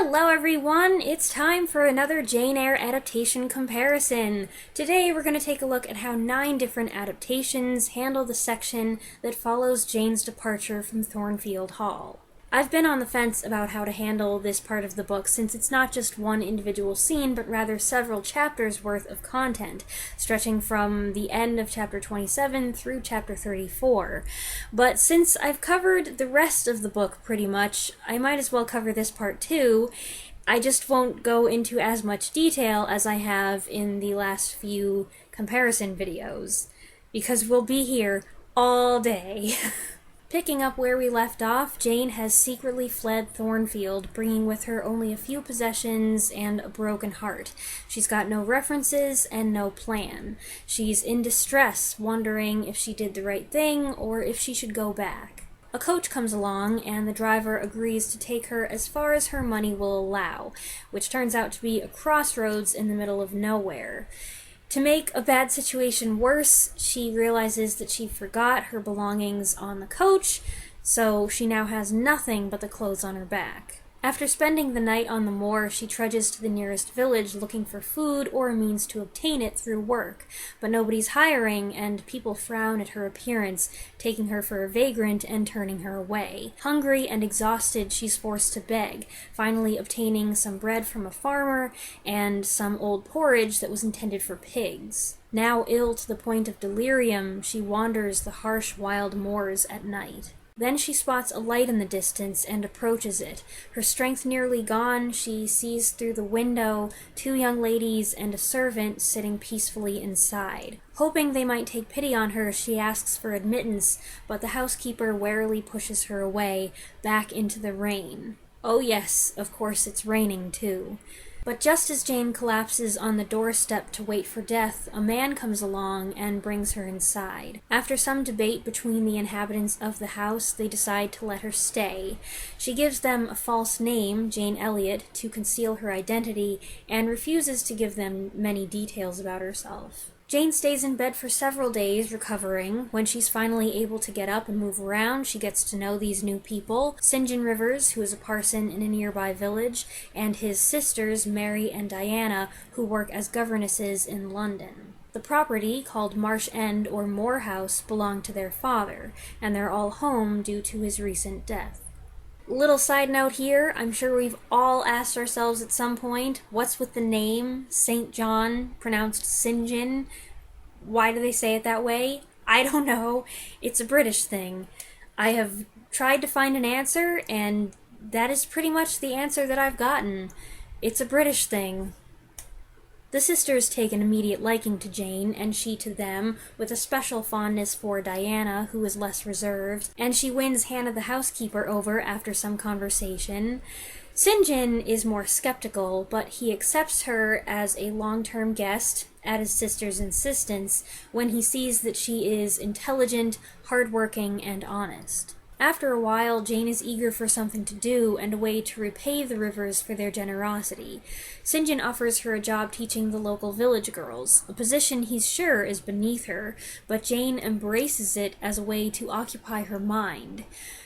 Hello everyone, it's time for another Jane Eyre adaptation comparison. Today we're going to take a look at how 9 different adaptations handle the section that follows Jane's departure from Thornfield Hall. I've been on the fence about how to handle this part of the book since it's not just one individual scene, but rather several chapters worth of content, stretching from the end of chapter 27 through chapter 34. But since I've covered the rest of the book pretty much, I might as well cover this part too. I just won't go into as much detail as I have in the last few comparison videos, because we'll be here all day. Picking up where we left off, Jane has secretly fled Thornfield, bringing with her only a few possessions and a broken heart. She's got no references and no plan. She's in distress, wondering if she did the right thing or if she should go back. A coach comes along, and the driver agrees to take her as far as her money will allow, which turns out to be a crossroads in the middle of nowhere. To make a bad situation worse, she realizes that she forgot her belongings on the coach, so she now has nothing but the clothes on her back. After spending the night on the moor, she trudges to the nearest village looking for food or a means to obtain it through work, but nobody's hiring, and people frown at her appearance, taking her for a vagrant and turning her away. Hungry and exhausted, she's forced to beg, finally obtaining some bread from a farmer and some old porridge that was intended for pigs. Now ill to the point of delirium, she wanders the harsh wild moors at night. Then she spots a light in the distance and approaches it. Her strength nearly gone, she sees through the window 2 young ladies and a servant sitting peacefully inside. Hoping they might take pity on her, she asks for admittance, but the housekeeper warily pushes her away, back into the rain. Oh yes, of course it's raining too. But just as Jane collapses on the doorstep to wait for death, a man comes along and brings her inside. After some debate between the inhabitants of the house, they decide to let her stay. She gives them a false name, Jane Elliot, to conceal her identity, and refuses to give them many details about herself. Jane stays in bed for several days, recovering. When she's finally able to get up and move around, she gets to know these new people: St. John Rivers, who is a parson in a nearby village, and his sisters, Mary and Diana, who work as governesses in London. The property, called Marsh End or Moor House, belonged to their father, and they're all home due to his recent death. Little side note here, I'm sure we've all asked ourselves at some point, what's with the name St. John, pronounced St. John? Why do they say it that way? I don't know. It's a British thing. I have tried to find an answer, and that is pretty much the answer that I've gotten. It's a British thing. The sisters take an immediate liking to Jane, and she to them, with a special fondness for Diana, who is less reserved, and she wins Hannah the housekeeper over after some conversation. St. John is more skeptical, but he accepts her as a long-term guest, at his sister's insistence, when he sees that she is intelligent, hardworking, and honest. After a while, Jane is eager for something to do and a way to repay the Rivers for their generosity. St. John offers her a job teaching the local village girls, a position he's sure is beneath her, but Jane embraces it as a way to occupy her mind.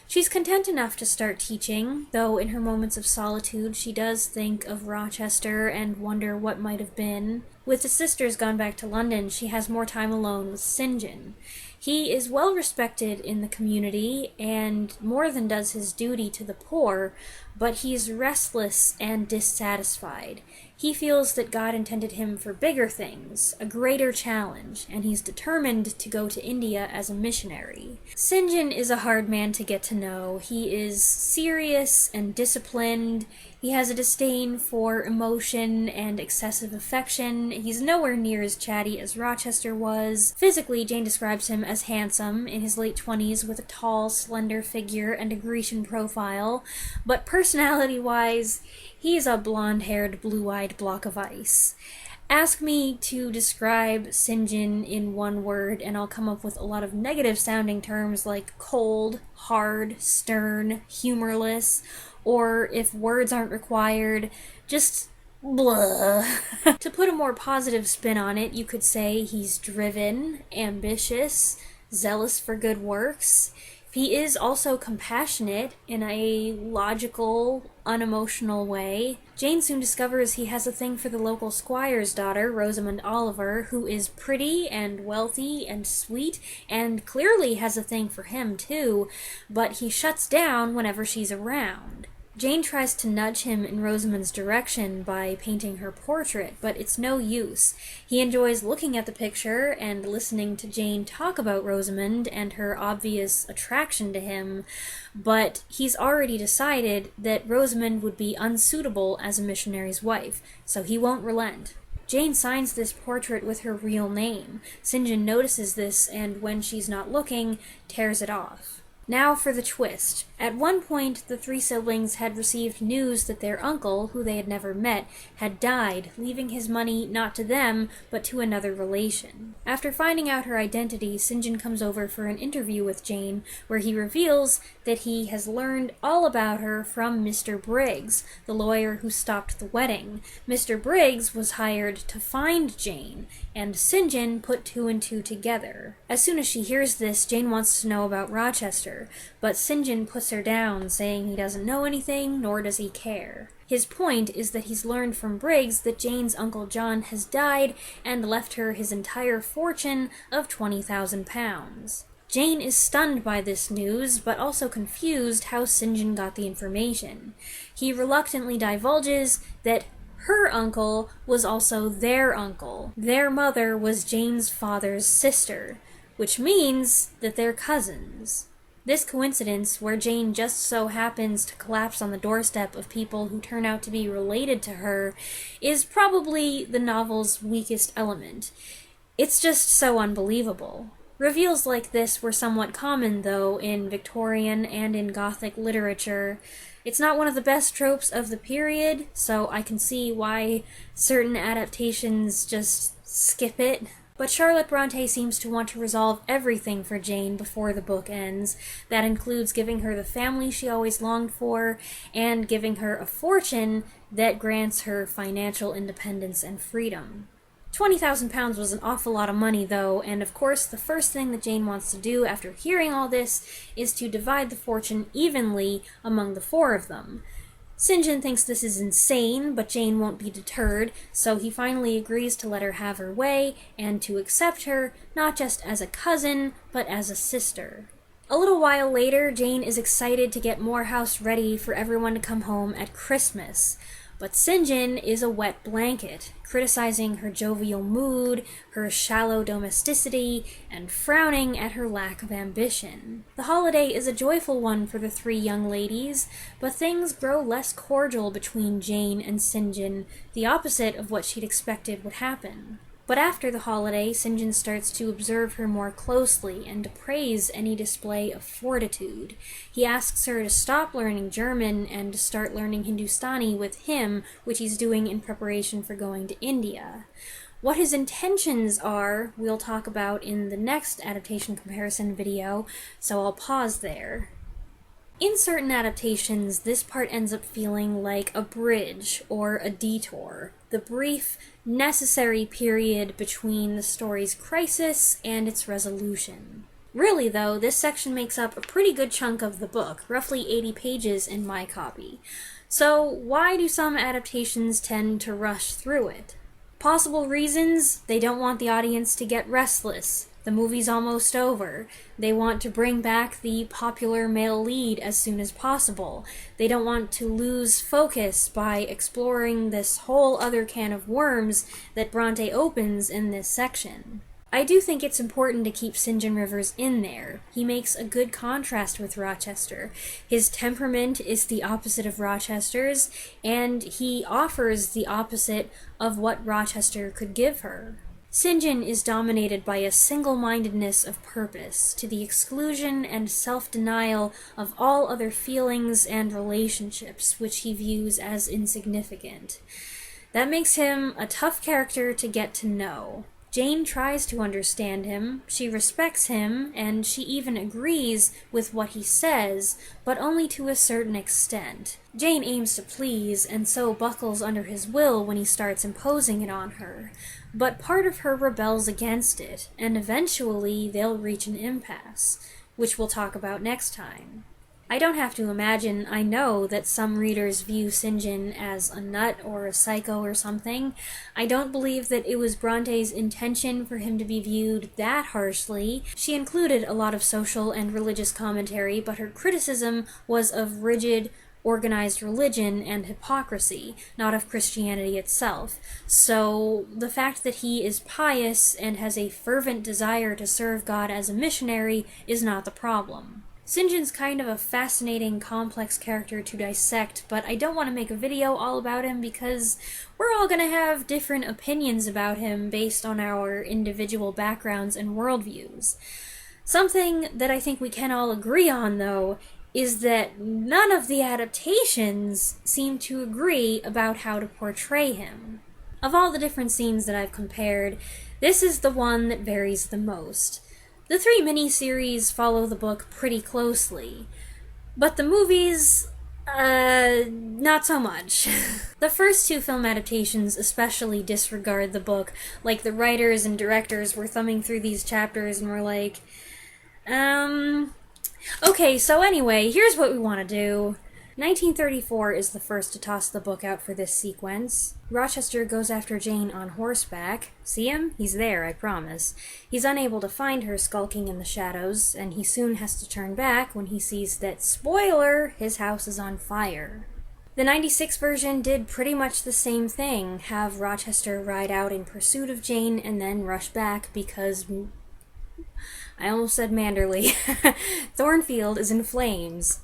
She's content enough to start teaching, though in her moments of solitude she does think of Rochester and wonder what might have been. With the sisters gone back to London, she has more time alone with St. John. He is well respected in the community and more than does his duty to the poor, but he's restless and dissatisfied. He feels that God intended him for bigger things, a greater challenge, and he's determined to go to India as a missionary. St. John is a hard man to get to know. He is serious and disciplined. He has a disdain for emotion and excessive affection. He's nowhere near as chatty as Rochester was. Physically, Jane describes him as handsome, in his late 20s, with a tall, slender figure and a Grecian profile, but personality-wise, he is a blonde-haired, blue-eyed block of ice. Ask me to describe St. John in one word, and I'll come up with a lot of negative-sounding terms like cold, hard, stern, humorless, or if words aren't required, just blah. To put a more positive spin on it, you could say he's driven, ambitious, zealous for good works. He is also compassionate in a logical, unemotional way. Jane soon discovers he has a thing for the local squire's daughter, Rosamund Oliver, who is pretty and wealthy and sweet, and clearly has a thing for him too, but he shuts down whenever she's around. Jane tries to nudge him in Rosamund's direction by painting her portrait, but it's no use. He enjoys looking at the picture and listening to Jane talk about Rosamund and her obvious attraction to him, but he's already decided that Rosamund would be unsuitable as a missionary's wife, so he won't relent. Jane signs this portrait with her real name. St. John notices this and, when she's not looking, tears it off. Now for the twist. At one point, the three siblings had received news that their uncle, who they had never met, had died, leaving his money not to them, but to another relation. After finding out her identity, St. John comes over for an interview with Jane, where he reveals that he has learned all about her from Mr. Briggs, the lawyer who stopped the wedding. Mr. Briggs was hired to find Jane, and St. John put two and two together. As soon as she hears this, Jane wants to know about Rochester, but St. John puts her down, saying he doesn't know anything, nor does he care. His point is that he's learned from Briggs that Jane's Uncle John has died and left her his entire fortune of £20,000. Jane is stunned by this news, but also confused how St. John got the information. He reluctantly divulges that her uncle was also their uncle. Their mother was Jane's father's sister, which means that they're cousins. This coincidence, where Jane just so happens to collapse on the doorstep of people who turn out to be related to her, is probably the novel's weakest element. It's just so unbelievable. Reveals like this were somewhat common, though, in Victorian and in Gothic literature. It's not one of the best tropes of the period, so I can see why certain adaptations just skip it. But Charlotte Bronte seems to want to resolve everything for Jane before the book ends. That includes giving her the family she always longed for, and giving her a fortune that grants her financial independence and freedom. £20,000 was an awful lot of money, though, and of course the first thing that Jane wants to do after hearing all this is to divide the fortune evenly among the four of them. St. John thinks this is insane, but Jane won't be deterred, so he finally agrees to let her have her way and to accept her, not just as a cousin, but as a sister. A little while later, Jane is excited to get Morehouse ready for everyone to come home at Christmas. But St. John is a wet blanket, criticizing her jovial mood, her shallow domesticity, and frowning at her lack of ambition. The holiday is a joyful one for the three young ladies, but things grow less cordial between Jane and St. John, the opposite of what she'd expected would happen. But after the holiday, St. John starts to observe her more closely and to praise any display of fortitude. He asks her to stop learning German and to start learning Hindustani with him, which he's doing in preparation for going to India. What his intentions are, we'll talk about in the next adaptation comparison video, so I'll pause there. In certain adaptations, this part ends up feeling like a bridge or a detour, the brief, necessary period between the story's crisis and its resolution. Really, though, this section makes up a pretty good chunk of the book, roughly 80 pages in my copy. So why do some adaptations tend to rush through it? Possible reasons: they don't want the audience to get restless. The movie's almost over. They want to bring back the popular male lead as soon as possible. They don't want to lose focus by exploring this whole other can of worms that Bronte opens in this section. I do think it's important to keep St. John Rivers in there. He makes a good contrast with Rochester. His temperament is the opposite of Rochester's, and he offers the opposite of what Rochester could give her. St. John is dominated by a single-mindedness of purpose, to the exclusion and self-denial of all other feelings and relationships, which he views as insignificant. That makes him a tough character to get to know. Jane tries to understand him, she respects him, and she even agrees with what he says, but only to a certain extent. Jane aims to please, and so buckles under his will when he starts imposing it on her. But part of her rebels against it, and eventually they'll reach an impasse. which we'll talk about next time. I don't have to imagine, I know that some readers view St. John as a nut or a psycho or something. I don't believe that it was Bronte's intention for him to be viewed that harshly. She included a lot of social and religious commentary, but her criticism was of rigid, organized religion and hypocrisy, not of Christianity itself. So the fact that he is pious and has a fervent desire to serve God as a missionary is not the problem. St. John's kind of a fascinating, complex character to dissect, but I don't want to make a video all about him because we're all going to have different opinions about him based on our individual backgrounds and worldviews. Something that I think we can all agree on, though, is that none of the adaptations seem to agree about how to portray him. Of all the different scenes that I've compared, this is the one that varies the most. The 3 miniseries follow the book pretty closely, but the movies, not so much. The first 2 film adaptations especially disregard the book, like the writers and directors were thumbing through these chapters and were like, okay, so anyway, here's what we want to do. 1934 is the first to toss the book out for this sequence. Rochester goes after Jane on horseback. See him? He's there, I promise. He's unable to find her skulking in the shadows, and he soon has to turn back when he sees that, spoiler, his house is on fire. The 96 version did pretty much the same thing, have Rochester ride out in pursuit of Jane and then rush back because... I almost said Manderley. Thornfield is in flames.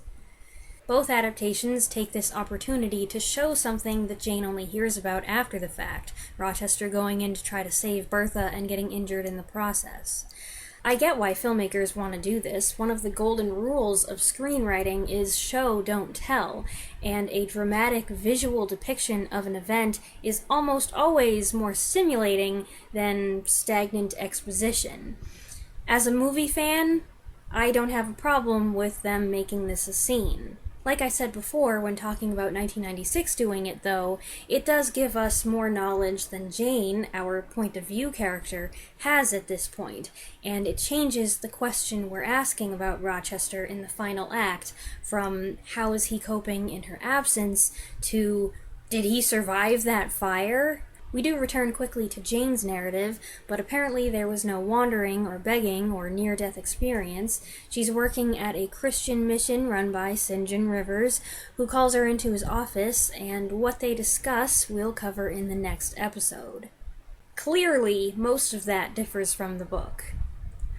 Both adaptations take this opportunity to show something that Jane only hears about after the fact, Rochester going in to try to save Bertha and getting injured in the process. I get why filmmakers want to do this. One of the golden rules of screenwriting is show, don't tell, and a dramatic visual depiction of an event is almost always more stimulating than stagnant exposition. As a movie fan, I don't have a problem with them making this a scene. Like I said before, when talking about 1996 doing it, though, it does give us more knowledge than Jane, our point of view character, has at this point, and it changes the question we're asking about Rochester in the final act from how is he coping in her absence to did he survive that fire? We do return quickly to Jane's narrative, but apparently there was no wandering or begging or near-death experience. She's working at a Christian mission run by St. John Rivers, who calls her into his office, and what they discuss we'll cover in the next episode. Clearly, most of that differs from the book.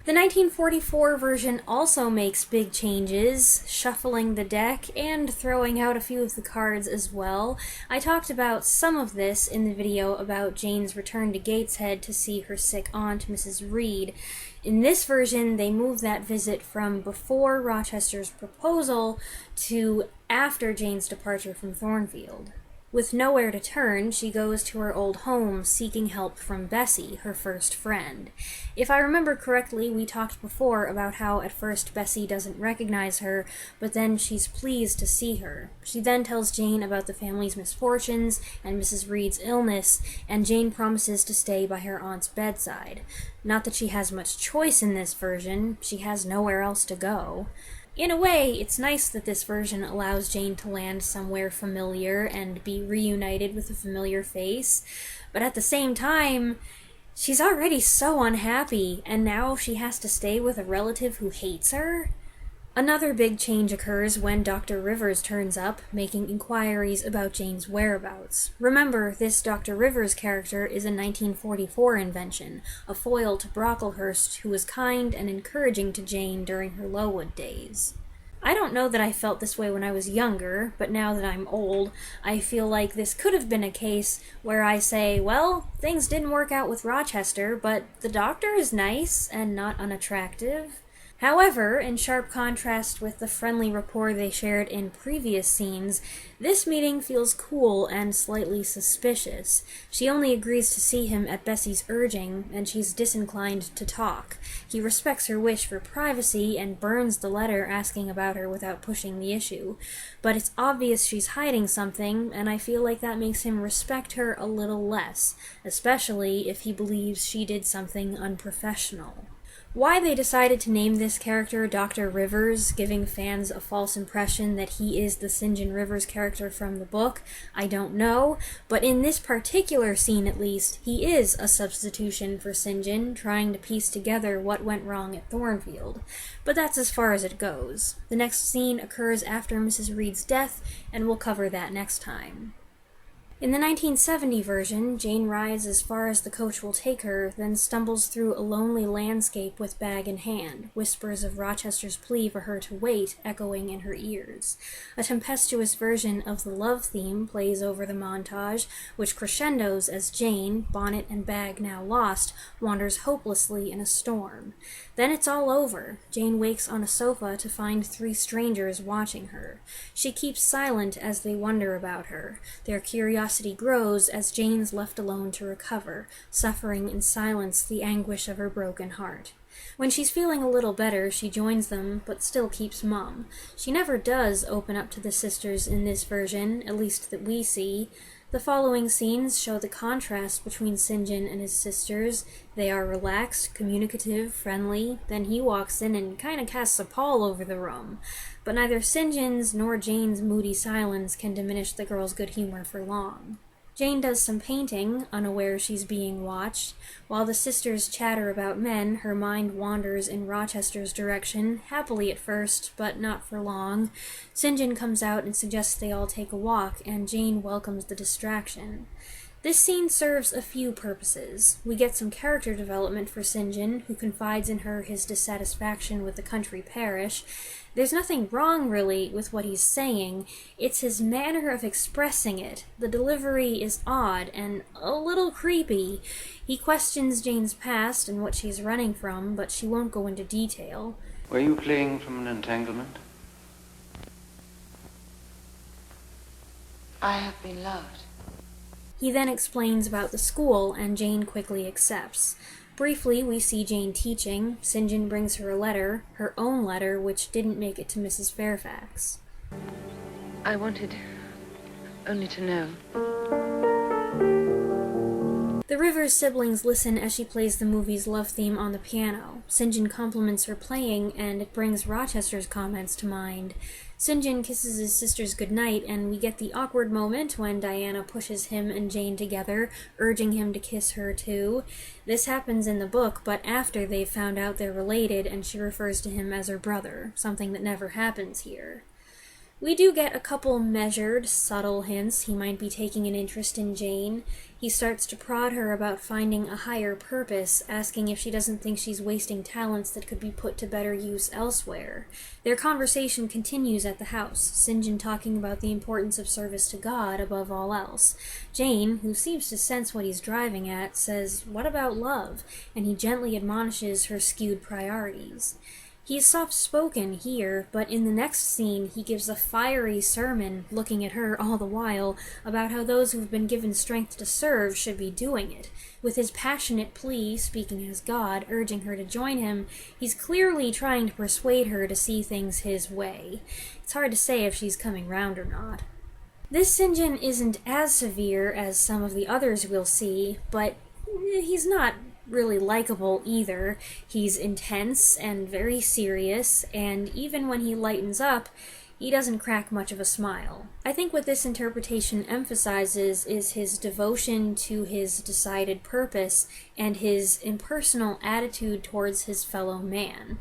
The 1944 version also makes big changes, shuffling the deck and throwing out a few of the cards as well. I talked about some of this in the video about Jane's return to Gateshead to see her sick aunt, Mrs. Reed. In this version, they move that visit from before Rochester's proposal to after Jane's departure from Thornfield. With nowhere to turn, she goes to her old home seeking help from Bessie, her first friend. If I remember correctly, we talked before about how at first Bessie doesn't recognize her, but then she's pleased to see her. She then tells Jane about the family's misfortunes and Mrs. Reed's illness, and Jane promises to stay by her aunt's bedside. Not that she has much choice in this version, she has nowhere else to go. In a way, it's nice that this version allows Jane to land somewhere familiar and be reunited with a familiar face, but at the same time, she's already so unhappy, and now she has to stay with a relative who hates her? Another big change occurs when Dr. Rivers turns up, making inquiries about Jane's whereabouts. Remember, this Dr. Rivers character is a 1944 invention, a foil to Brocklehurst, who was kind and encouraging to Jane during her Lowood days. I don't know that I felt this way when I was younger, but now that I'm old, I feel like this could have been a case where I say, well, things didn't work out with Rochester, but the doctor is nice and not unattractive. However, in sharp contrast with the friendly rapport they shared in previous scenes, this meeting feels cool and slightly suspicious. She only agrees to see him at Bessie's urging, and she's disinclined to talk. He respects her wish for privacy and burns the letter asking about her without pushing the issue. But it's obvious she's hiding something, and I feel like that makes him respect her a little less, especially if he believes she did something unprofessional. Why they decided to name this character Dr. Rivers, giving fans a false impression that he is the St. John Rivers character from the book, I don't know, but in this particular scene at least, he is a substitution for St. John, trying to piece together what went wrong at Thornfield. But that's as far as it goes. The next scene occurs after Mrs. Reed's death, and we'll cover that next time. In the 1970 version, Jane rides as far as the coach will take her, then stumbles through a lonely landscape with bag in hand, whispers of Rochester's plea for her to wait echoing in her ears. A tempestuous version of the love theme plays over the montage, which crescendos as Jane, bonnet and bag now lost, wanders hopelessly in a storm. Then it's all over. Jane wakes on a sofa to find 3 strangers watching her. She keeps silent as they wonder about her. Their curiosity grows as Jane's left alone to recover, suffering in silence the anguish of her broken heart. When she's feeling a little better, she joins them, but still keeps mum. She never does open up to the sisters in this version, at least that we see. The following scenes show the contrast between St. John and his sisters. They are relaxed, communicative, friendly. Then he walks in and kind of casts a pall over the room. But neither St. John's nor Jane's moody silence can diminish the girl's good humor for long. Jane does some painting, unaware she's being watched. While the sisters chatter about men, her mind wanders in Rochester's direction, happily at first, but not for long. St. John comes out and suggests they all take a walk, and Jane welcomes the distraction. This scene serves a few purposes. We get some character development for St. John, who confides in her his dissatisfaction with the country parish. There's nothing wrong, really, with what he's saying. It's his manner of expressing it. The delivery is odd and a little creepy. He questions Jane's past and what she's running from, but she won't go into detail. Were you fleeing from an entanglement? I have been loved. He then explains about the school, and Jane quickly accepts. Briefly, we see Jane teaching. St. John brings her a letter, her own letter, which didn't make it to Mrs. Fairfax. I wanted only to know. The Rivers siblings listen as she plays the movie's love theme on the piano. St. John compliments her playing, and it brings Rochester's comments to mind. St. John kisses his sisters goodnight, and we get the awkward moment when Diana pushes him and Jane together, urging him to kiss her too. This happens in the book, but after they've found out they're related, and she refers to him as her brother, something that never happens here. We do get a couple measured, subtle hints he might be taking an interest in Jane. He starts to prod her about finding a higher purpose, asking if she doesn't think she's wasting talents that could be put to better use elsewhere. Their conversation continues at the house, St. John talking about the importance of service to God above all else. Jane, who seems to sense what he's driving at, says, "What about love?" and he gently admonishes her skewed priorities. He's soft-spoken here, but in the next scene he gives a fiery sermon, looking at her all the while, about how those who've been given strength to serve should be doing it. With his passionate plea, speaking as God, urging her to join him, he's clearly trying to persuade her to see things his way. It's hard to say if she's coming round or not. This St. John isn't as severe as some of the others we'll see, but he's not really likable either. He's intense and very serious, and even when he lightens up, he doesn't crack much of a smile. I think what this interpretation emphasizes is his devotion to his decided purpose and his impersonal attitude towards his fellow man,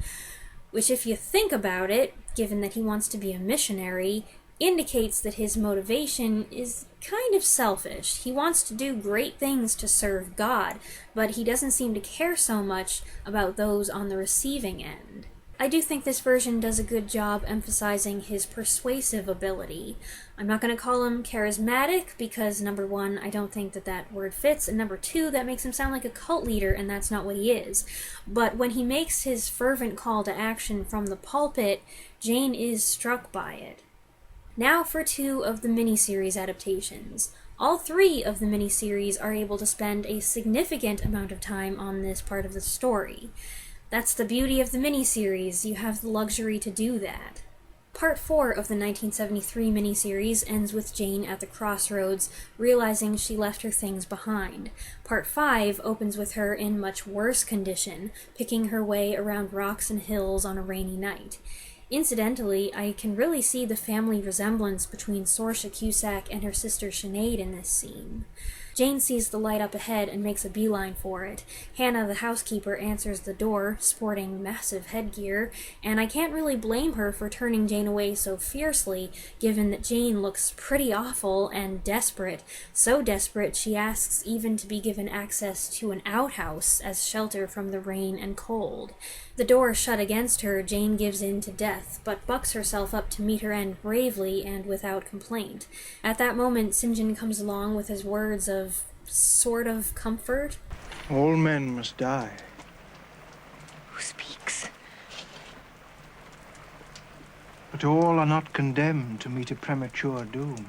which, if you think about it, given that he wants to be a missionary, indicates that his motivation is kind of selfish. He wants to do great things to serve God, but he doesn't seem to care so much about those on the receiving end. I do think this version does a good job emphasizing his persuasive ability. I'm not going to call him charismatic because, number one, I don't think that word fits, and number two, that makes him sound like a cult leader, and that's not what he is. But when he makes his fervent call to action from the pulpit, Jane is struck by it. Now for 2 of the miniseries adaptations. All 3 of the miniseries are able to spend a significant amount of time on this part of the story. That's the beauty of the miniseries, you have the luxury to do that. Part 4 of the 1973 miniseries ends with Jane at the crossroads, realizing she left her things behind. Part 5 opens with her in much worse condition, picking her way around rocks and hills on a rainy night. Incidentally, I can really see the family resemblance between Saoirse Cusack and her sister Sinead in this scene. Jane sees the light up ahead and makes a beeline for it. Hannah, the housekeeper, answers the door, sporting massive headgear, and I can't really blame her for turning Jane away so fiercely, given that Jane looks pretty awful and desperate, so desperate she asks even to be given access to an outhouse as shelter from the rain and cold. The door shut against her, Jane gives in to death, but bucks herself up to meet her end bravely and without complaint. At that moment, St. John comes along with his words of sort of comfort. All men must die. Who speaks? But all are not condemned to meet a premature doom.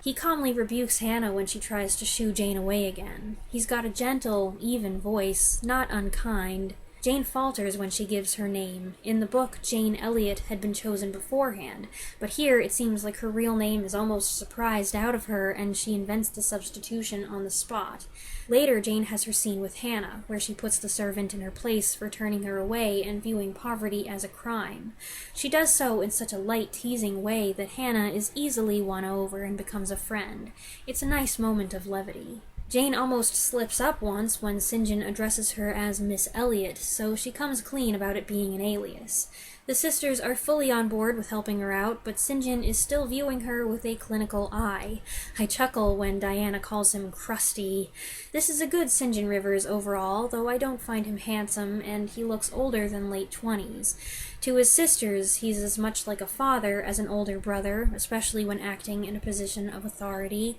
He calmly rebukes Hannah when she tries to shoo Jane away again. He's got a gentle, even voice, not unkind. Jane falters when she gives her name. In the book, Jane Elliot had been chosen beforehand, but here it seems like her real name is almost surprised out of her and she invents the substitution on the spot. Later, Jane has her scene with Hannah, where she puts the servant in her place for turning her away and viewing poverty as a crime. She does so in such a light, teasing way that Hannah is easily won over and becomes a friend. It's a nice moment of levity. Jane almost slips up once when St. John addresses her as Miss Elliot, so she comes clean about it being an alias. The sisters are fully on board with helping her out, but St. John is still viewing her with a clinical eye. I chuckle when Diana calls him crusty. This is a good St. John Rivers overall, though I don't find him handsome, and he looks older than late 20s. To his sisters, he's as much like a father as an older brother, especially when acting in a position of authority.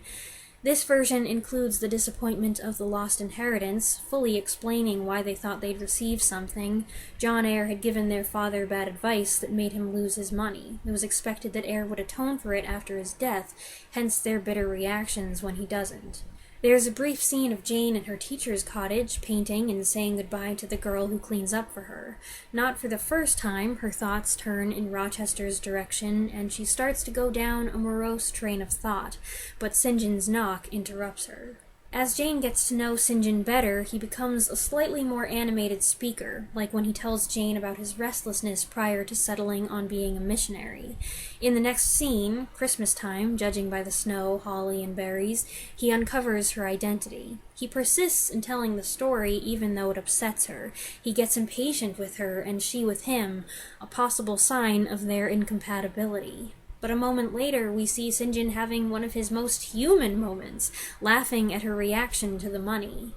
This version includes the disappointment of the lost inheritance, fully explaining why they thought they'd receive something. John Eyre had given their father bad advice that made him lose his money. It was expected that Eyre would atone for it after his death, hence their bitter reactions when he doesn't. There's a brief scene of Jane in her teacher's cottage, painting and saying goodbye to the girl who cleans up for her. Not for the first time, her thoughts turn in Rochester's direction, and she starts to go down a morose train of thought, but St. John's knock interrupts her. As Jane gets to know St. John better, he becomes a slightly more animated speaker, like when he tells Jane about his restlessness prior to settling on being a missionary. In the next scene, Christmas time, judging by the snow, holly, and berries, he uncovers her identity. He persists in telling the story even though it upsets her. He gets impatient with her, and she with him, a possible sign of their incompatibility. But a moment later, we see St. John having one of his most human moments, laughing at her reaction to the money.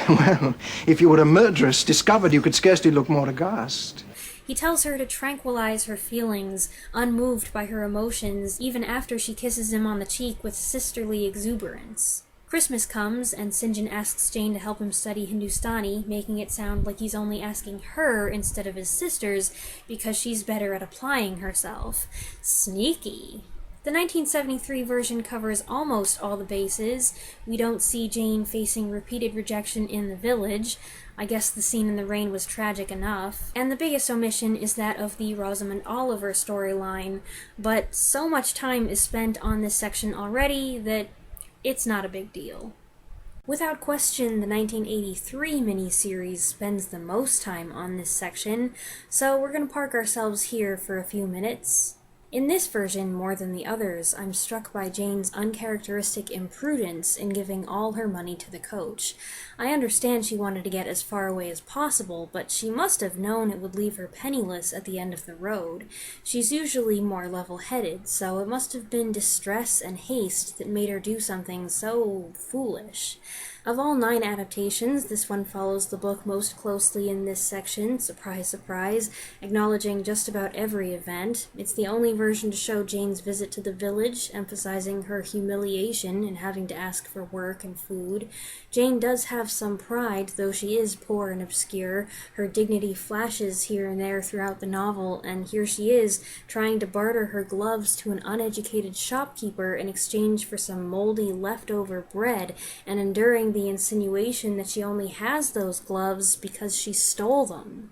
Well, if you were a murderess discovered, you could scarcely look more aghast. He tells her to tranquilize her feelings, unmoved by her emotions, even after she kisses him on the cheek with sisterly exuberance. Christmas comes, and St. John asks Jane to help him study Hindustani, making it sound like he's only asking her instead of his sisters because she's better at applying herself. Sneaky. The 1973 version covers almost all the bases. We don't see Jane facing repeated rejection in the village. I guess the scene in the rain was tragic enough. And the biggest omission is that of the Rosamund Oliver storyline, but so much time is spent on this section already that it's not a big deal. Without question, the 1983 miniseries spends the most time on this section, so we're going to park ourselves here for a few minutes. In this version, more than the others, I'm struck by Jane's uncharacteristic imprudence in giving all her money to the coach. I understand she wanted to get as far away as possible, but she must have known it would leave her penniless at the end of the road. She's usually more level-headed, so it must have been distress and haste that made her do something so foolish. Of all 9 adaptations, this one follows the book most closely in this section, surprise, surprise, acknowledging just about every event. It's the only version to show Jane's visit to the village, emphasizing her humiliation in having to ask for work and food. Jane does have some pride, though she is poor and obscure. Her dignity flashes here and there throughout the novel, and here she is, trying to barter her gloves to an uneducated shopkeeper in exchange for some moldy leftover bread, and enduring the insinuation that she only has those gloves because she stole them.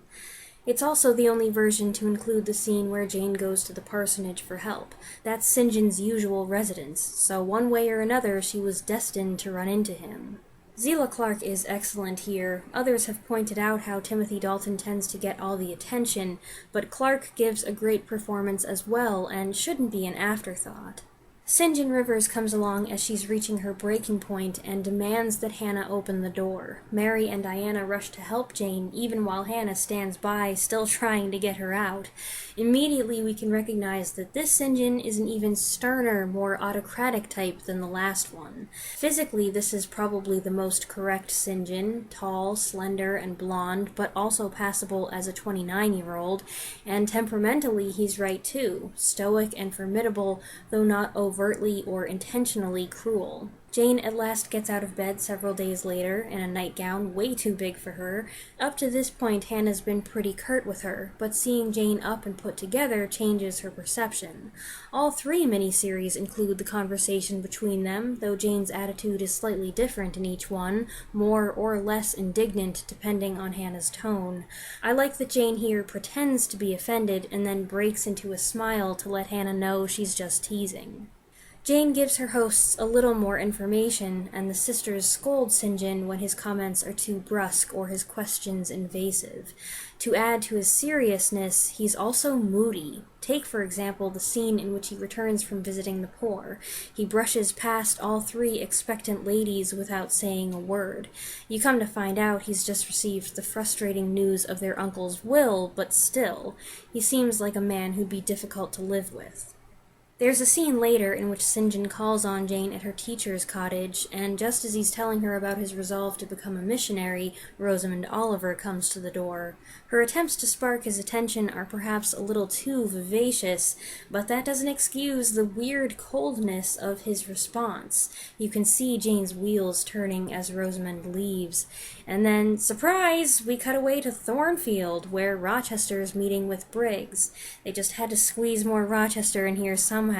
It's also the only version to include the scene where Jane goes to the parsonage for help. That's St. John's usual residence, so one way or another she was destined to run into him. Zela Clark is excellent here. Others have pointed out how Timothy Dalton tends to get all the attention, but Clark gives a great performance as well and shouldn't be an afterthought. St. John Rivers comes along as she's reaching her breaking point and demands that Hannah open the door. Mary and Diana rush to help Jane, even while Hannah stands by, still trying to get her out. Immediately we can recognize that this St. John is an even sterner, more autocratic type than the last one. Physically, this is probably the most correct St. John, tall, slender, and blonde, but also passable as a 29-year-old, and temperamentally he's right too, stoic and formidable, though not overtly or intentionally cruel. Jane at last gets out of bed several days later in a nightgown way too big for her. Up to this point, Hannah's been pretty curt with her, but seeing Jane up and put together changes her perception. All 3 miniseries include the conversation between them, though Jane's attitude is slightly different in each one, more or less indignant depending on Hannah's tone. I like that Jane here pretends to be offended and then breaks into a smile to let Hannah know she's just teasing. Jane gives her hosts a little more information, and the sisters scold St. John when his comments are too brusque or his questions invasive. To add to his seriousness, he's also moody. Take, for example, the scene in which he returns from visiting the poor. He brushes past all 3 expectant ladies without saying a word. You come to find out he's just received the frustrating news of their uncle's will, but still, he seems like a man who'd be difficult to live with. There's a scene later in which St. John calls on Jane at her teacher's cottage, and just as he's telling her about his resolve to become a missionary, Rosamond Oliver comes to the door. Her attempts to spark his attention are perhaps a little too vivacious, but that doesn't excuse the weird coldness of his response. You can see Jane's wheels turning as Rosamond leaves. And then, surprise, we cut away to Thornfield, where Rochester's meeting with Briggs. They just had to squeeze more Rochester in here somehow.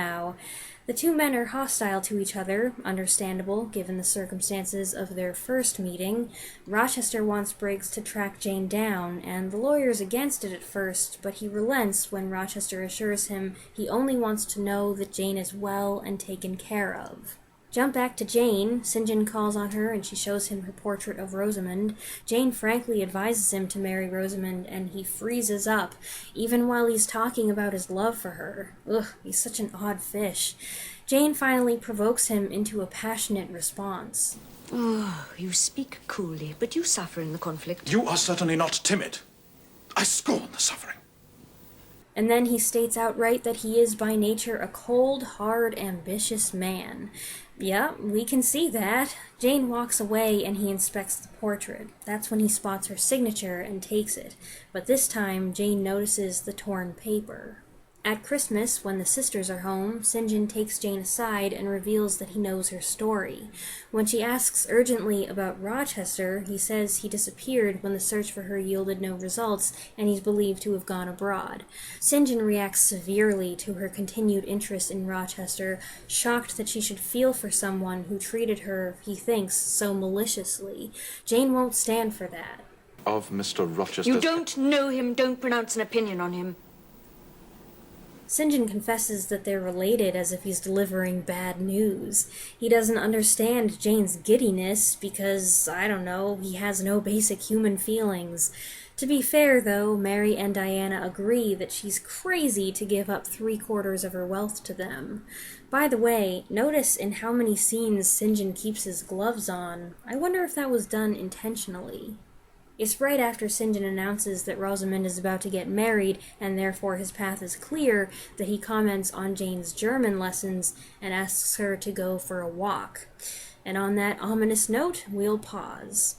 The 2 men are hostile to each other, understandable given the circumstances of their first meeting. Rochester wants Briggs to track Jane down, and the lawyer's against it at first, but he relents when Rochester assures him he only wants to know that Jane is well and taken care of. Jump back to Jane. St. John calls on her and she shows him her portrait of Rosamond. Jane frankly advises him to marry Rosamond and he freezes up, even while he's talking about his love for her. Ugh, he's such an odd fish. Jane finally provokes him into a passionate response. Oh, you speak coolly, but you suffer in the conflict. You are certainly not timid. I scorn the suffering. And then he states outright that he is by nature a cold, hard, ambitious man. Yeah, we can see that. Jane walks away and he inspects the portrait. That's when he spots her signature and takes it. But this time, Jane notices the torn paper. At Christmas, when the sisters are home, St. John takes Jane aside and reveals that he knows her story. When she asks urgently about Rochester, he says he disappeared when the search for her yielded no results, and he's believed to have gone abroad. St. John reacts severely to her continued interest in Rochester, shocked that she should feel for someone who treated her, he thinks, so maliciously. Jane won't stand for that. Of Mr. Rochester. You don't know him, don't pronounce an opinion on him. St. John confesses that they're related as if he's delivering bad news. He doesn't understand Jane's giddiness because, I don't know, he has no basic human feelings. To be fair, though, Mary and Diana agree that she's crazy to give up 3/4 of her wealth to them. By the way, notice in how many scenes St. John keeps his gloves on. I wonder if that was done intentionally. It's right after St. John announces that Rosamond is about to get married, and therefore his path is clear, that he comments on Jane's German lessons and asks her to go for a walk. And on that ominous note, we'll pause.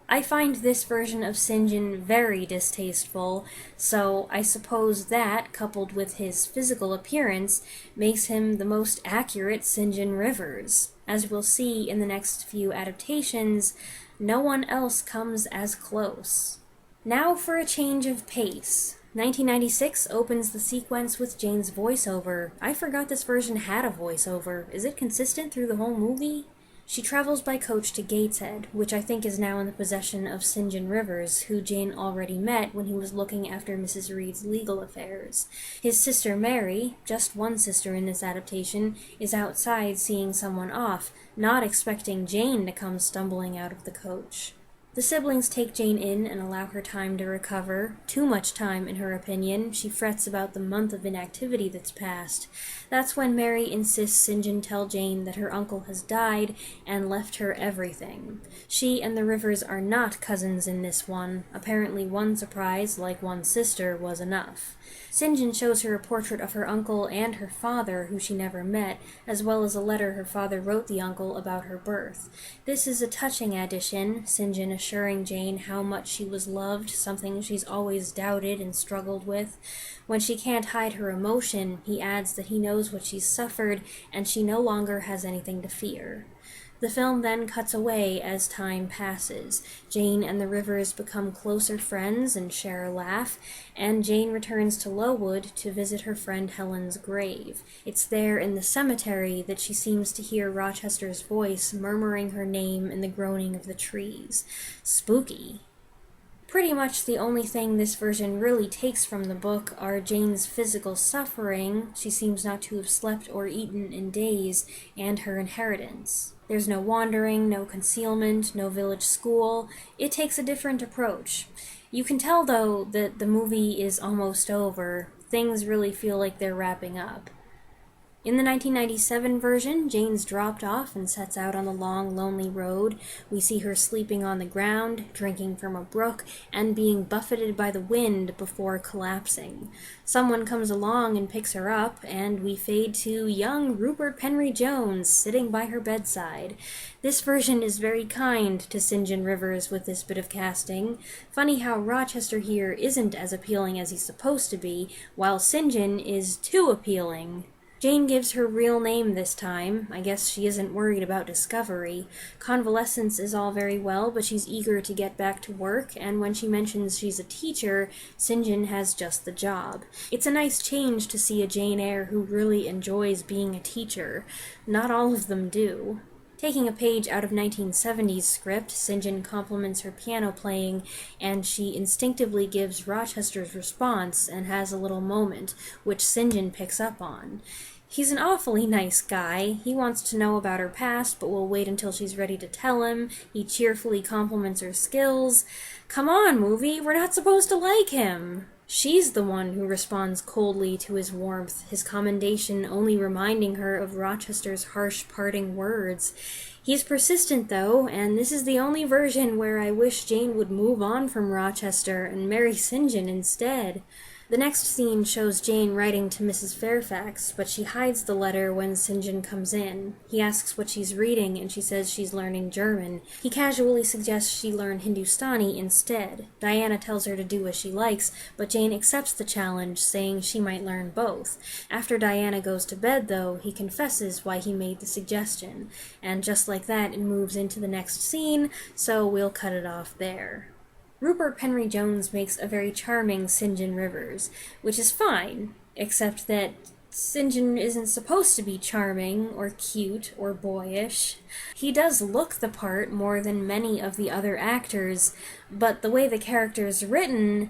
I find this version of St. John very distasteful, so I suppose that, coupled with his physical appearance, makes him the most accurate St. John Rivers. As we'll see in the next few adaptations, no one else comes as close. Now for a change of pace. 1996 opens the sequence with Jane's voiceover. I forgot this version had a voiceover. Is it consistent through the whole movie? She travels by coach to Gateshead, which I think is now in the possession of St. John Rivers, who Jane already met when he was looking after Mrs. Reed's legal affairs. His sister Mary, just one sister in this adaptation, is outside seeing someone off, not expecting Jane to come stumbling out of the coach. The siblings take Jane in and allow her time to recover. Too much time, in her opinion. She frets about the month of inactivity that's passed. That's when Mary insists St. John tell Jane that her uncle has died and left her everything. She and the Rivers are not cousins in this one. Apparently one surprise, like one sister, was enough. St. John shows her a portrait of her uncle and her father, who she never met, as well as a letter her father wrote the uncle about her birth. This is a touching addition, St. John assuring Jane how much she was loved, something she's always doubted and struggled with. When she can't hide her emotion, he adds that he knows what she's suffered and she no longer has anything to fear. The film then cuts away as time passes. Jane and the Rivers become closer friends and share a laugh, and Jane returns to Lowood to visit her friend Helen's grave. It's there in the cemetery that she seems to hear Rochester's voice murmuring her name in the groaning of the trees. Spooky. Pretty much the only thing this version really takes from the book are Jane's physical suffering, she seems not to have slept or eaten in days, and her inheritance. There's no wandering, no concealment, no village school. It takes a different approach. You can tell, though, that the movie is almost over. Things really feel like they're wrapping up. In the 1997 version, Jane's dropped off and sets out on the long, lonely road. We see her sleeping on the ground, drinking from a brook, and being buffeted by the wind before collapsing. Someone comes along and picks her up, and we fade to young Rupert Penry Jones sitting by her bedside. This version is very kind to St. John Rivers with this bit of casting. Funny how Rochester here isn't as appealing as he's supposed to be, while St. John is too appealing. Jane gives her real name this time. I guess she isn't worried about discovery. Convalescence is all very well, but she's eager to get back to work, and when she mentions she's a teacher, St. John has just the job. It's a nice change to see a Jane Eyre who really enjoys being a teacher. Not all of them do. Taking a page out of 1970's script, St. John compliments her piano playing, and she instinctively gives Rochester's response and has a little moment, which St. John picks up on. He's an awfully nice guy. He wants to know about her past, but will wait until she's ready to tell him. He cheerfully compliments her skills. Come on, movie, we're not supposed to like him. She's the one who responds coldly to his warmth, his commendation only reminding her of Rochester's harsh parting words. He's persistent, though, and this is the only version where I wish Jane would move on from Rochester and marry St. John instead. The next scene shows Jane writing to Mrs. Fairfax, but she hides the letter when St. John comes in. He asks what she's reading, and she says she's learning German. He casually suggests she learn Hindustani instead. Diana tells her to do as she likes, but Jane accepts the challenge, saying she might learn both. After Diana goes to bed, though, he confesses why he made the suggestion. And just like that, it moves into the next scene, so we'll cut it off there. Rupert Penry Jones makes a very charming St. John Rivers, which is fine, except that St. John isn't supposed to be charming, or cute, or boyish. He does look the part more than many of the other actors, but the way the character's written,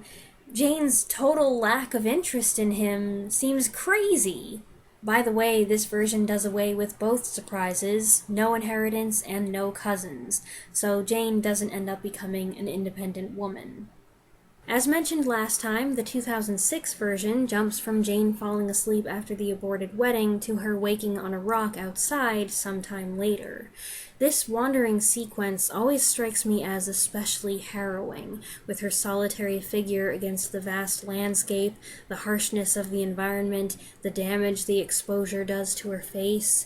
Jane's total lack of interest in him seems crazy. By the way, this version does away with both surprises, no inheritance and no cousins, so Jane doesn't end up becoming an independent woman. As mentioned last time, the 2006 version jumps from Jane falling asleep after the aborted wedding to her waking on a rock outside sometime later. This wandering sequence always strikes me as especially harrowing, with her solitary figure against the vast landscape, the harshness of the environment, the damage the exposure does to her face.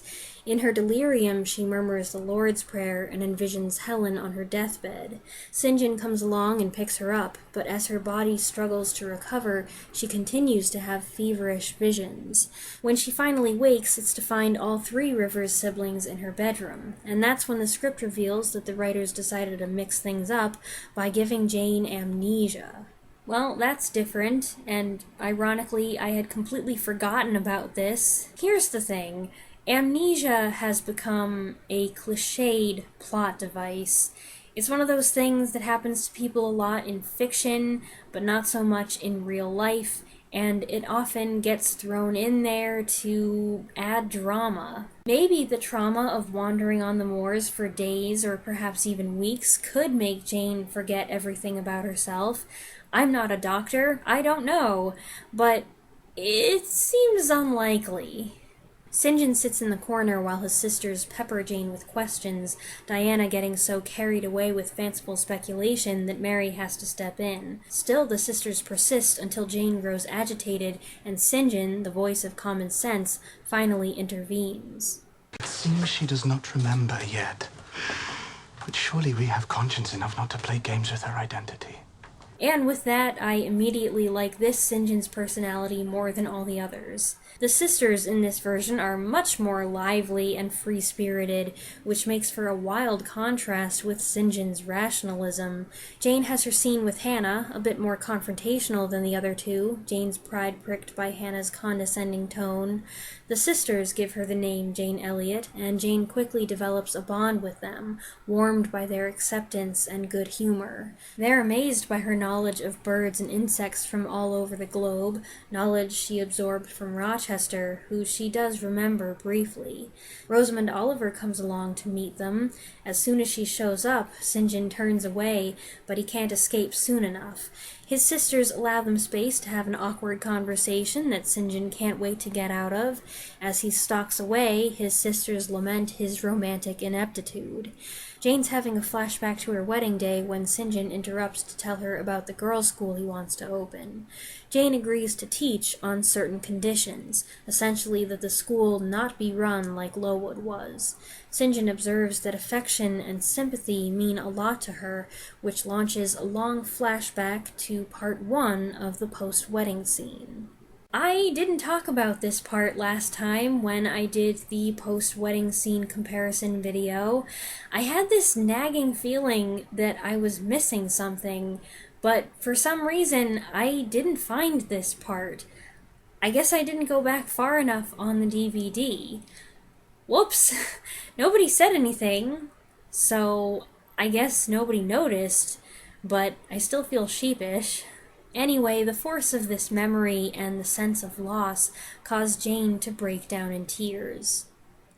In her delirium, she murmurs the Lord's Prayer and envisions Helen on her deathbed. St. John comes along and picks her up, but as her body struggles to recover, she continues to have feverish visions. When she finally wakes, it's to find all three Rivers siblings in her bedroom, and that's when the script reveals that the writers decided to mix things up by giving Jane amnesia. Well, that's different, and ironically, I had completely forgotten about this. Here's the thing. Amnesia has become a cliched plot device. It's one of those things that happens to people a lot in fiction, but not so much in real life, and it often gets thrown in there to add drama. Maybe the trauma of wandering on the moors for days or perhaps even weeks could make Jane forget everything about herself. I'm not a doctor, I don't know, but it seems unlikely. St. John sits in the corner while his sisters pepper Jane with questions, Diana getting so carried away with fanciful speculation that Mary has to step in. Still, the sisters persist until Jane grows agitated, and St. John, the voice of common sense, finally intervenes. It seems she does not remember yet. But surely we have conscience enough not to play games with her identity. And with that, I immediately like this St. John's personality more than all the others. The sisters in this version are much more lively and free-spirited, which makes for a wild contrast with St. John's rationalism. Jane has her scene with Hannah, a bit more confrontational than the other two, Jane's pride pricked by Hannah's condescending tone. The sisters give her the name Jane Elliot, and Jane quickly develops a bond with them, warmed by their acceptance and good humor. They're amazed by her knowledge of birds and insects from all over the globe, knowledge she absorbed from Rochester, who she does remember briefly. Rosamund Oliver comes along to meet them. As soon as she shows up, St. John turns away, but he can't escape soon enough. His sisters allow them space to have an awkward conversation that St. John can't wait to get out of. As he stalks away, his sisters lament his romantic ineptitude. Jane's having a flashback to her wedding day when St. John interrupts to tell her about the girls' school he wants to open. Jane agrees to teach on certain conditions, essentially that the school not be run like Lowood was. St. John observes that affection and sympathy mean a lot to her, which launches a long flashback to part 1 of the post-wedding scene. I didn't talk about this part last time when I did the post-wedding scene comparison video. I had this nagging feeling that I was missing something, but for some reason I didn't find this part. I guess I didn't go back far enough on the DVD. Whoops! Nobody said anything, so I guess nobody noticed, but I still feel sheepish. Anyway, the force of this memory and the sense of loss caused Jane to break down in tears.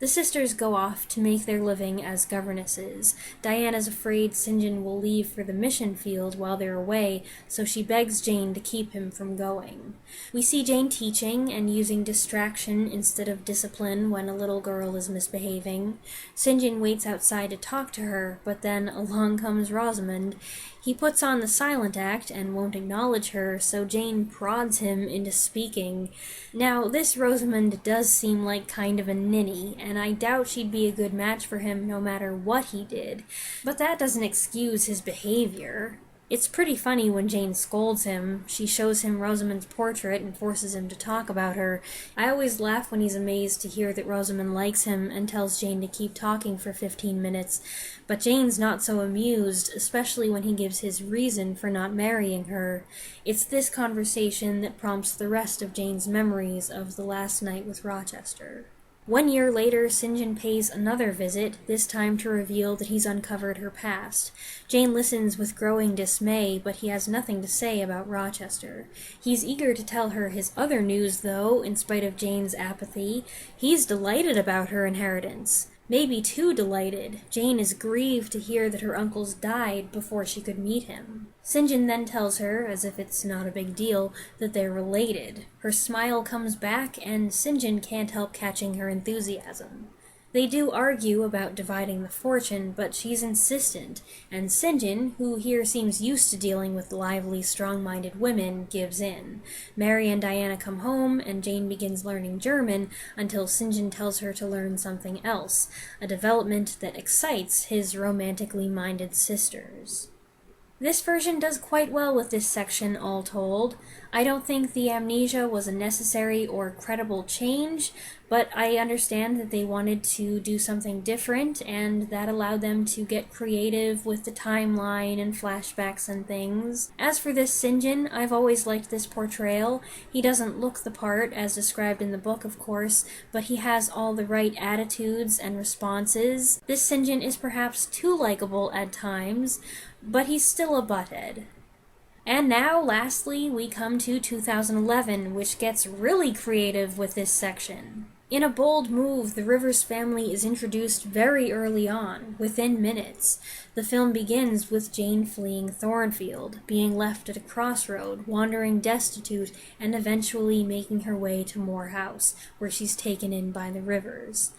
The sisters go off to make their living as governesses. Diana's afraid St. John will leave for the mission field while they're away, so she begs Jane to keep him from going. We see Jane teaching and using distraction instead of discipline when a little girl is misbehaving. St. John waits outside to talk to her, but then along comes Rosamund. He puts on the silent act and won't acknowledge her, so Jane prods him into speaking. Now, this Rosamund does seem like kind of a ninny, and I doubt she'd be a good match for him no matter what he did. But that doesn't excuse his behavior. It's pretty funny when Jane scolds him. She shows him Rosamund's portrait and forces him to talk about her. I always laugh when he's amazed to hear that Rosamund likes him and tells Jane to keep talking for 15 minutes. But Jane's not so amused, especially when he gives his reason for not marrying her. It's this conversation that prompts the rest of Jane's memories of the last night with Rochester. 1 year later, St. John pays another visit, this time to reveal that he's uncovered her past. Jane listens with growing dismay, but he has nothing to say about Rochester. He's eager to tell her his other news, though, in spite of Jane's apathy. He's delighted about her inheritance. Maybe too delighted. Jane is grieved to hear that her uncles died before she could meet him. St. John then tells her, as if it's not a big deal, that they're related. Her smile comes back, and St. John can't help catching her enthusiasm. They do argue about dividing the fortune, but she's insistent, and St. John, who here seems used to dealing with lively, strong-minded women, gives in. Mary and Diana come home, and Jane begins learning German until St. John tells her to learn something else, a development that excites his romantically minded sisters. This version does quite well with this section, all told. I don't think the amnesia was a necessary or credible change, but I understand that they wanted to do something different, and that allowed them to get creative with the timeline and flashbacks and things. As for this St. John, I've always liked this portrayal. He doesn't look the part, as described in the book, of course, but he has all the right attitudes and responses. This St. John is perhaps too likable at times, but he's still a butthead. And now, lastly, we come to 2011, which gets really creative with this section. In a bold move, the Rivers family is introduced very early on, within minutes. The film begins with Jane fleeing Thornfield, being left at a crossroad, wandering destitute, and eventually making her way to Moor House, where she's taken in by the Rivers.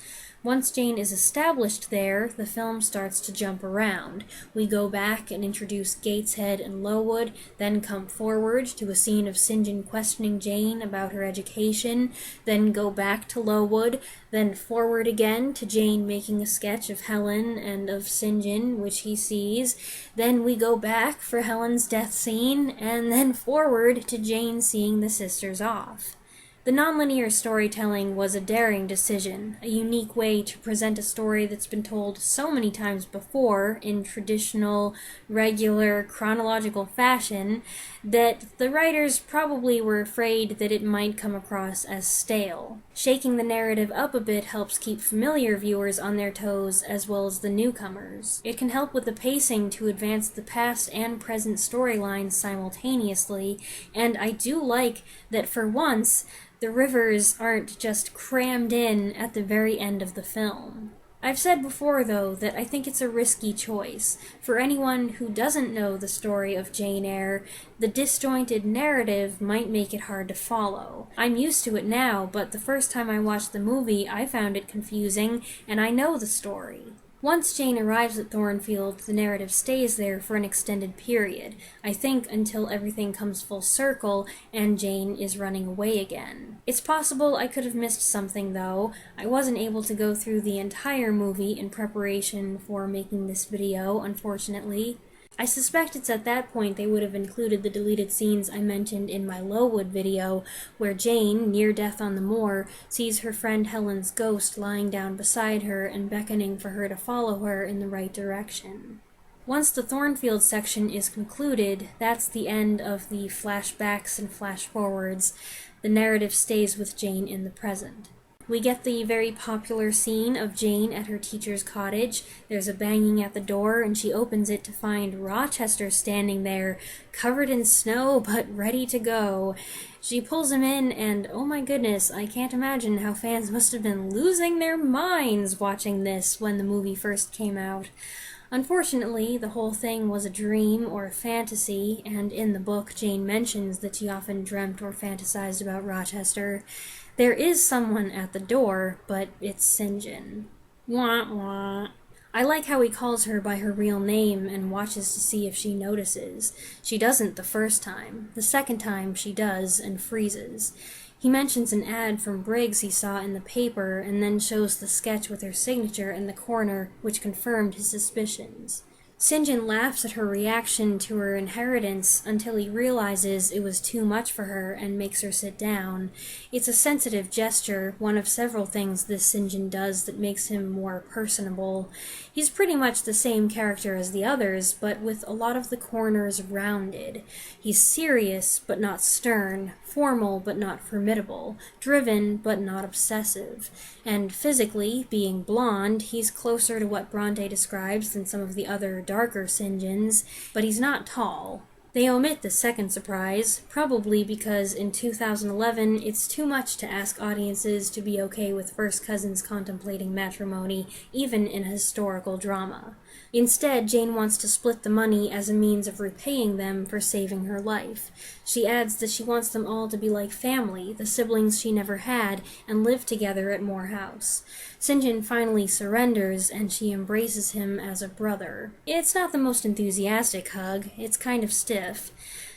Once Jane is established there, the film starts to jump around. We go back and introduce Gateshead and Lowood, then come forward to a scene of St. John questioning Jane about her education, then go back to Lowood, then forward again to Jane making a sketch of Helen and of St. John, which he sees. Then we go back for Helen's death scene, and then forward to Jane seeing the sisters off. The nonlinear storytelling was a daring decision, a unique way to present a story that's been told so many times before in traditional, regular, chronological fashion that the writers probably were afraid that it might come across as stale. Shaking the narrative up a bit helps keep familiar viewers on their toes as well as the newcomers. It can help with the pacing to advance the past and present storylines simultaneously, and I do like that for once, the Rivers aren't just crammed in at the very end of the film. I've said before, though, that I think it's a risky choice. For anyone who doesn't know the story of Jane Eyre, the disjointed narrative might make it hard to follow. I'm used to it now, but the first time I watched the movie, I found it confusing, and I know the story. Once Jane arrives at Thornfield, the narrative stays there for an extended period, I think until everything comes full circle and Jane is running away again. It's possible I could have missed something, though. I wasn't able to go through the entire movie in preparation for making this video, unfortunately. I suspect it's at that point they would have included the deleted scenes I mentioned in my Lowood video, where Jane, near death on the moor, sees her friend Helen's ghost lying down beside her and beckoning for her to follow her in the right direction. Once the Thornfield section is concluded, that's the end of the flashbacks and flash-forwards. The narrative stays with Jane in the present. We get the very popular scene of Jane at her teacher's cottage. There's a banging at the door, and she opens it to find Rochester standing there, covered in snow, but ready to go. She pulls him in, and oh my goodness, I can't imagine how fans must have been losing their minds watching this when the movie first came out. Unfortunately, the whole thing was a dream or a fantasy, and in the book, Jane mentions that she often dreamt or fantasized about Rochester. There is someone at the door, but it's St. John. Wah wah. I like how he calls her by her real name and watches to see if she notices. She doesn't the first time. The second time she does and freezes. He mentions an ad from Briggs he saw in the paper and then shows the sketch with her signature in the corner, which confirmed his suspicions. St. John laughs at her reaction to her inheritance until he realizes it was too much for her and makes her sit down. It's a sensitive gesture, one of several things this St. John does that makes him more personable. He's pretty much the same character as the others, but with a lot of the corners rounded. He's serious, but not stern, formal but not formidable, driven but not obsessive. And physically, being blonde, he's closer to what Bronte describes than some of the other darker St. Johns, but he's not tall. They omit the second surprise, probably because in 2011 it's too much to ask audiences to be okay with first cousins contemplating matrimony, even in a historical drama. Instead, Jane wants to split the money as a means of repaying them for saving her life. She adds that she wants them all to be like family, the siblings she never had, and live together at Moor House. St. John finally surrenders, and she embraces him as a brother. It's not the most enthusiastic hug, it's kind of stiff.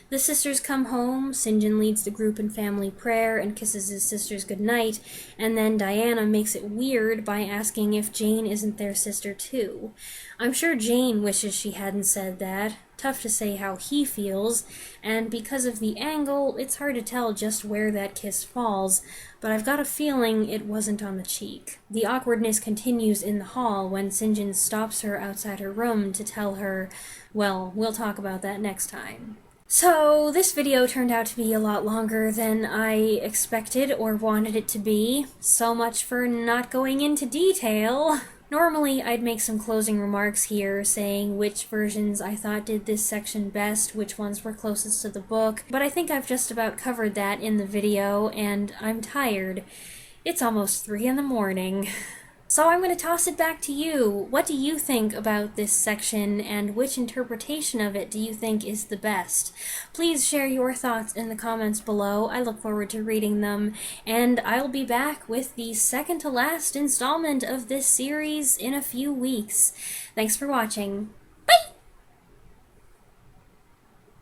The sisters come home, St. John leads the group in family prayer and kisses his sisters goodnight, and then Diana makes it weird by asking if Jane isn't their sister too. I'm sure Jane wishes she hadn't said that. Tough to say how he feels, and because of the angle, it's hard to tell just where that kiss falls, but I've got a feeling it wasn't on the cheek. The awkwardness continues in the hall when St. John stops her outside her room to tell her, well, we'll talk about that next time. So, this video turned out to be a lot longer than I expected or wanted it to be. So much for not going into detail. Normally, I'd make some closing remarks here, saying which versions I thought did this section best, which ones were closest to the book, but I think I've just about covered that in the video, and I'm tired. It's almost 3 in the morning. So I'm going to toss it back to you. What do you think about this section, and which interpretation of it do you think is the best? Please share your thoughts in the comments below. I look forward to reading them, and I'll be back with the second to last installment of this series in a few weeks. Thanks for watching.